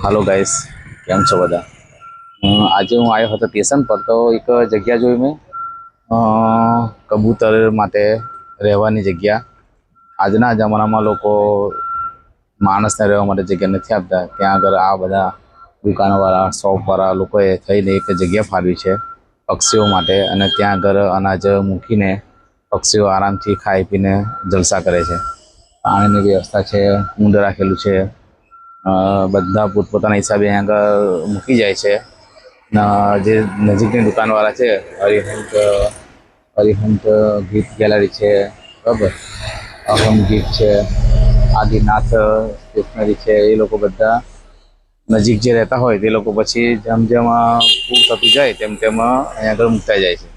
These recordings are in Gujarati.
હાલો ગાઈસ, કેમ છો બધા? આજે હું આવ્યો હતો સ્ટેશન પર તો એક જગ્યા જોઈ મેં અ, કબૂતર માટે રહેવાની જગ્યા. આજના જમાનામાં લોકો માણસને રહેવા માટે જગ્યા નથી આપતા. ત્યાં આગળ આ બધા દુકાનવાળા શોપવાળા લોકોએ થઈને એક જગ્યા ફાળવી છે પક્ષીઓ માટે, અને ત્યાં આગળ અનાજ મૂકીને પક્ષીઓ આરામથી ખાઈ પીને જલસા કરે છે. પાણીની વ્યવસ્થા છે, ઊંડ રાખેલું છે, બધા પોતપોતાના હિસાબે અહીં આગળ મૂકી જાય છે. જે નજીકની દુકાનવાળા છે, હરિહંત ગીફ્ટ ગેલેરી છે, બરાબર, અહમ ગીફ્ટ છે, આદિનાથ સ્ટેશનરી છે, એ લોકો બધા નજીક જે રહેતા હોય તે લોકો પછી જેમ જેમ પૂર થતું જાય તેમ તેમ અહીં આગળ મૂકતા જાય છે.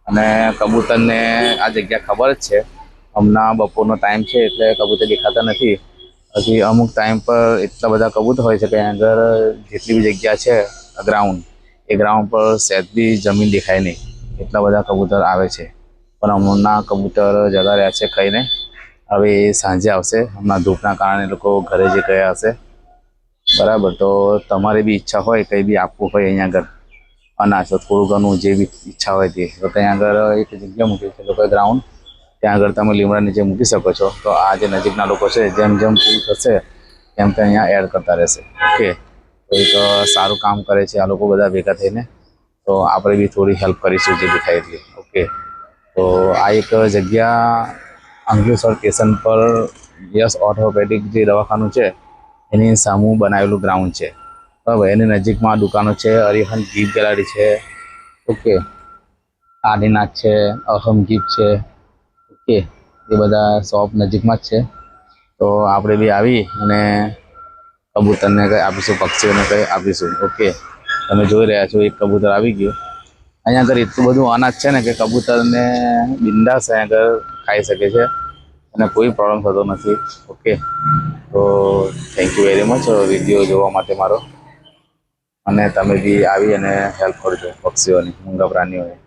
અને કબૂતરને આ જગ્યા ખબર જ છે. હમણાં બપોરનો ટાઈમ છે એટલે કબૂતર દેખાતા નથી. હજી અમુક ટાઈમ પર એટલા બધા કબૂતર હોય છે કે અહીં આગળ જેટલી બી જગ્યા છે ગ્રાઉન્ડ, એ ગ્રાઉન્ડ પર સહેજ બી જમીન દેખાય નહીં, એટલા બધા કબૂતર આવે છે. પણ હમણાં કબૂતર જગા રહ્યા છે ખાઈને. હવે એ સાંજે આવશે. હમણાં ધૂપના કારણે લોકો ઘરે જઈ ગયા હશે, બરાબર. તો તમારી બી ઈચ્છા હોય કંઈ બી આપવું હોય અહીંયા આગળ અનાજ, તો થોડું ઘણું જે બી ઈચ્છા હોય તે, તો ત્યાં આગળ એક જગ્યા મૂકી છે લોકો ગ્રાઉન્ડ, ત્યાં આગળ તમે લીમડા નીચે મૂકી શકો છો. તો આ જે નજીકના લોકો છે જેમ જેમ પૂરું થશે તેમ તે અહીંયા એડ કરતા રહેશે. ઓકે, તો એક સારું કામ કરે છે આ લોકો બધા ભેગા થઈને. તો આપણે બી થોડી હેલ્પ કરીશું જે બી થાય એટલી. ઓકે, તો આ એક જગ્યા અંકલેશ્વર સ્ટેશન પર યસ ઓર્થોપેડિક જે દવાખાનું છે એની સામું બનાવેલું ગ્રાઉન્ડ છે, બરાબર. એની નજીકમાં દુકાનો છે, હરિહંત ગીફ્ટ ગેલેરી છે, ઓકે, આદિનાથ છે, અહમ ગીફ્ટ છે, ઓકે, એ બધા શોપ નજીકમાં જ છે. તો આપણે બી આવી અને કબૂતરને કંઈ આપીશું, પક્ષીઓને કંઈ આપીશું. ઓકે, તમે જોઈ રહ્યા છો એક કબૂતર આવી ગયું. અહીંયા આગળ એટલું બધું અનાજ છે ને કે કબૂતરને બિંદાસ અહીં આગળ ખાઈ શકે છે અને કોઈ પ્રોબ્લેમ થતો નથી. ઓકે, તો thank you very much video જોવા માટે મારો. અને તમે બી આવી અને હેલ્પ કરજો પક્ષીઓની, મૂંગા પ્રાણીઓની.